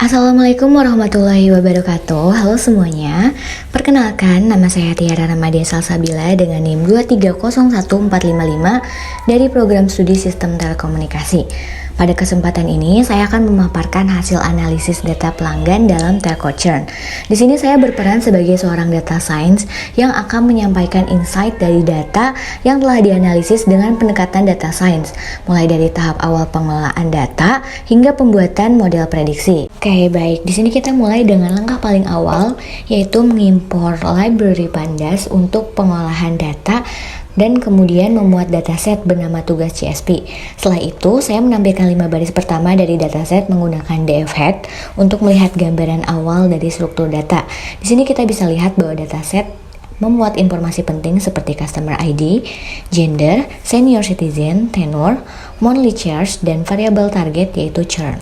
Assalamualaikum warahmatullahi wabarakatuh. Halo semuanya. Perkenalkan, nama saya Tiara Ramadia Salsabila dengan NIM 2301455 dari program studi Sistem Telekomunikasi. Pada kesempatan ini, saya akan memaparkan hasil analisis data pelanggan dalam telco churn. Di sini saya berperan sebagai seorang data science yang akan menyampaikan insight dari data yang telah dianalisis dengan pendekatan data science, mulai dari tahap awal pengelolaan data hingga pembuatan model prediksi. Oke, baik. Di sini kita mulai dengan langkah paling awal, yaitu mengimpor library Pandas untuk pengolahan data dan kemudian memuat dataset bernama tugas CSP. Setelah itu, saya menampilkan 5 baris pertama dari dataset menggunakan dfhead untuk melihat gambaran awal dari struktur data. Di sini kita bisa lihat bahwa dataset memuat informasi penting seperti customer ID, gender, senior citizen, tenure, monthly charge, dan variabel target yaitu churn.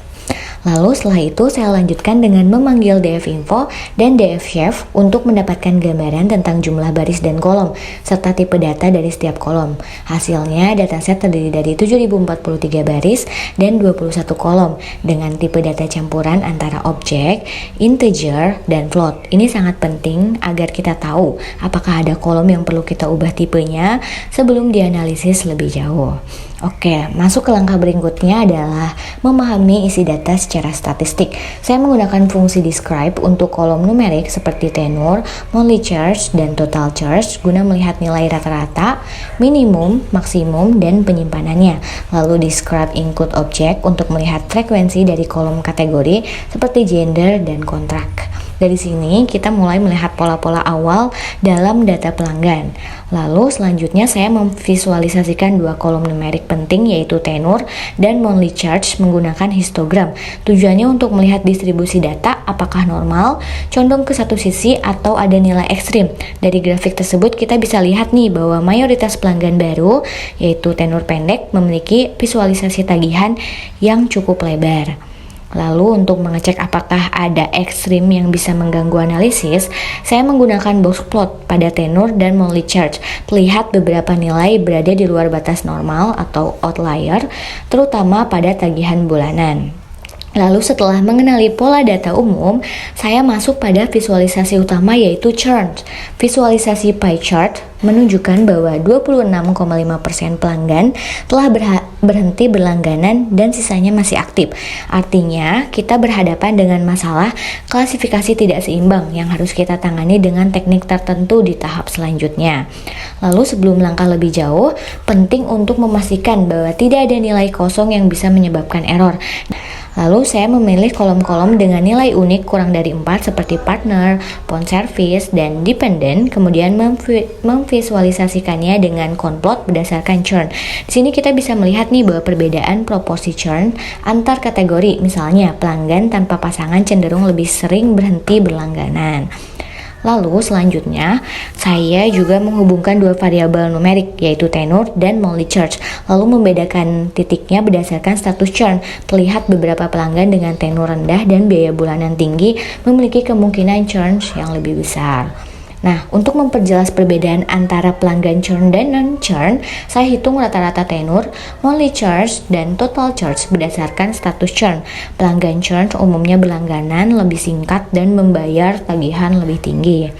Lalu setelah itu saya lanjutkan dengan memanggil dfinfo dan dfchef untuk mendapatkan gambaran tentang jumlah baris dan kolom serta tipe data dari setiap kolom. Hasilnya dataset terdiri dari 7043 baris dan 21 kolom dengan tipe data campuran antara objek, integer, dan float. Ini sangat penting agar kita tahu apakah ada kolom yang perlu kita ubah tipenya sebelum dianalisis lebih jauh. Oke, masuk ke langkah berikutnya adalah memahami isi data secara statistik. Saya menggunakan fungsi describe untuk kolom numerik seperti tenure, monthly charge, dan total charge guna melihat nilai rata-rata, minimum, maksimum, dan penyimpanannya. Lalu describe include object untuk melihat frekuensi dari kolom kategori seperti gender dan kontrak. Dari sini kita mulai melihat pola-pola awal dalam data pelanggan. Lalu selanjutnya saya memvisualisasikan dua kolom numerik penting yaitu tenure dan monthly charge menggunakan histogram. Tujuannya untuk melihat distribusi data apakah normal, condong ke satu sisi atau ada nilai ekstrim. Dari grafik tersebut kita bisa lihat nih bahwa mayoritas pelanggan baru yaitu tenure pendek memiliki visualisasi tagihan yang cukup lebar. Lalu untuk mengecek apakah ada ekstrim yang bisa mengganggu analisis, saya menggunakan box plot pada tenure dan monthly charge. Terlihat beberapa nilai berada di luar batas normal atau outlier, terutama pada tagihan bulanan. Lalu setelah mengenali pola data umum, saya masuk pada visualisasi utama yaitu churn. Visualisasi pie chart menunjukkan bahwa 26,5% pelanggan telah berhenti berlangganan dan sisanya masih aktif. Artinya, kita berhadapan dengan masalah klasifikasi tidak seimbang yang harus kita tangani dengan teknik tertentu di tahap selanjutnya. Lalu sebelum langkah lebih jauh, penting untuk memastikan bahwa tidak ada nilai kosong yang bisa menyebabkan error. Lalu saya memilih kolom-kolom dengan nilai unik kurang dari 4 seperti partner, phone service, dan dependent, kemudian memvisualisasikannya dengan conplot berdasarkan churn. Di sini kita bisa melihat nih bahwa perbedaan proporsi churn antar kategori, misalnya pelanggan tanpa pasangan cenderung lebih sering berhenti berlangganan. Lalu selanjutnya, saya juga menghubungkan dua variabel numerik yaitu tenure dan monthly charge. Lalu membedakan titiknya berdasarkan status churn. Terlihat beberapa pelanggan dengan tenure rendah dan biaya bulanan tinggi memiliki kemungkinan churn yang lebih besar. Nah, untuk memperjelas perbedaan antara pelanggan churn dan non-churn, saya hitung rata-rata tenure, monthly charge, dan total charge berdasarkan status churn. Pelanggan churn umumnya berlangganan lebih singkat dan membayar tagihan lebih tinggi.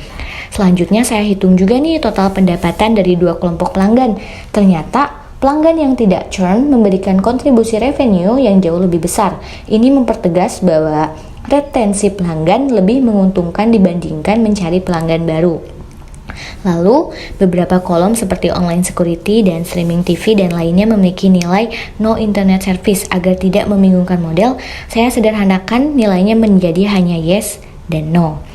Selanjutnya saya hitung juga nih total pendapatan dari dua kelompok pelanggan. Ternyata pelanggan yang tidak churn memberikan kontribusi revenue yang jauh lebih besar. Ini mempertegas bahwa retensi pelanggan lebih menguntungkan dibandingkan mencari pelanggan baru. Lalu, beberapa kolom seperti online security dan streaming TV dan lainnya memiliki nilai no internet service. Agar tidak membingungkan model, saya sederhanakan nilainya menjadi hanya yes dan no.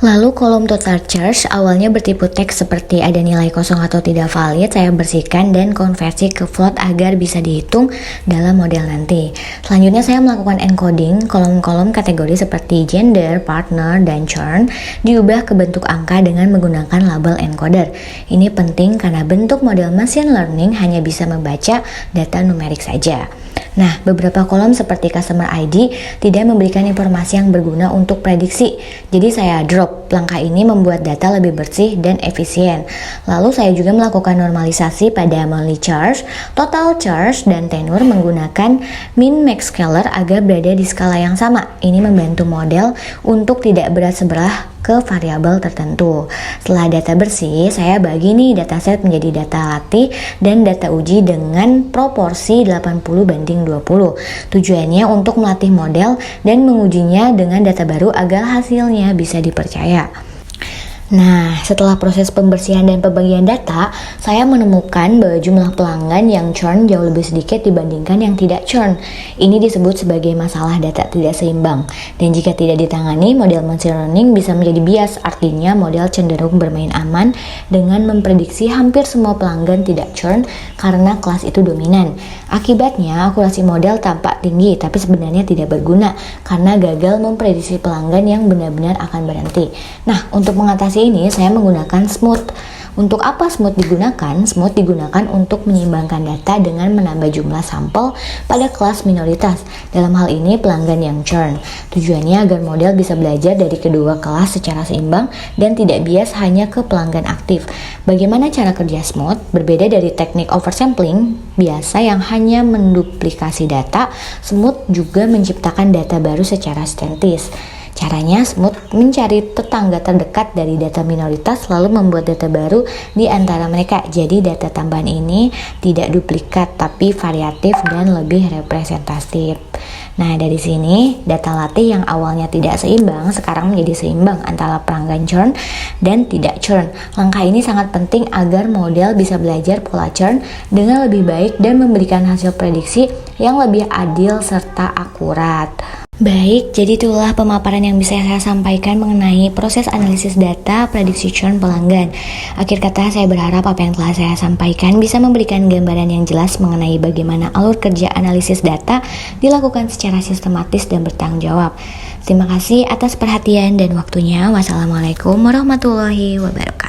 Lalu kolom total charge awalnya bertipe teks seperti ada nilai kosong atau tidak valid, saya bersihkan dan konversi ke float agar bisa dihitung dalam model nanti. Selanjutnya saya melakukan encoding kolom-kolom kategori seperti gender, partner, dan churn diubah ke bentuk angka dengan menggunakan label encoder. Ini penting karena bentuk model machine learning hanya bisa membaca data numerik saja. Nah, beberapa kolom seperti Customer ID tidak memberikan informasi yang berguna untuk prediksi. Jadi saya drop. Langkah ini membuat data lebih bersih dan efisien. Lalu saya juga melakukan normalisasi pada monthly charge, total charge, dan tenure menggunakan min max scalar agar berada di skala yang sama. Ini membantu model untuk tidak berat sebelah ke variabel tertentu. Setelah data bersih, saya bagi nih dataset menjadi data latih dan data uji dengan proporsi 80/20. Tujuannya untuk melatih model dan mengujinya dengan data baru agar hasilnya bisa dipercaya. Nah, setelah proses pembersihan dan pembagian data, saya menemukan bahwa jumlah pelanggan yang churn jauh lebih sedikit dibandingkan yang tidak churn. Ini disebut sebagai masalah data tidak seimbang. Dan jika tidak ditangani, model machine learning bisa menjadi bias, artinya model cenderung bermain aman dengan memprediksi hampir semua pelanggan tidak churn karena kelas itu dominan. Akibatnya, akurasi model tampak tinggi, tapi sebenarnya tidak berguna karena gagal memprediksi pelanggan yang benar-benar akan berhenti. Nah, untuk mengatasi ini saya menggunakan smooth. Untuk apa smooth digunakan? Smooth digunakan untuk menyeimbangkan data dengan menambah jumlah sampel pada kelas minoritas. Dalam hal ini pelanggan yang churn. Tujuannya agar model bisa belajar dari kedua kelas secara seimbang dan tidak bias hanya ke pelanggan aktif. Bagaimana cara kerja smooth? Berbeda dari teknik oversampling biasa yang hanya menduplikasi data, smooth juga menciptakan data baru secara statis. Caranya, smooth mencari tetangga terdekat dari data minoritas lalu membuat data baru di antara mereka. Jadi data tambahan ini tidak duplikat tapi variatif dan lebih representatif. Nah, dari sini data latih yang awalnya tidak seimbang sekarang menjadi seimbang antara pelanggan churn dan tidak churn. Langkah ini sangat penting agar model bisa belajar pola churn dengan lebih baik dan memberikan hasil prediksi yang lebih adil serta akurat. Baik, jadi itulah pemaparan yang bisa saya sampaikan mengenai proses analisis data prediksi churn pelanggan. Akhir kata, saya berharap apa yang telah saya sampaikan bisa memberikan gambaran yang jelas mengenai bagaimana alur kerja analisis data dilakukan secara sistematis dan bertanggung jawab. Terima kasih atas perhatian dan waktunya. Wassalamualaikum warahmatullahi wabarakatuh.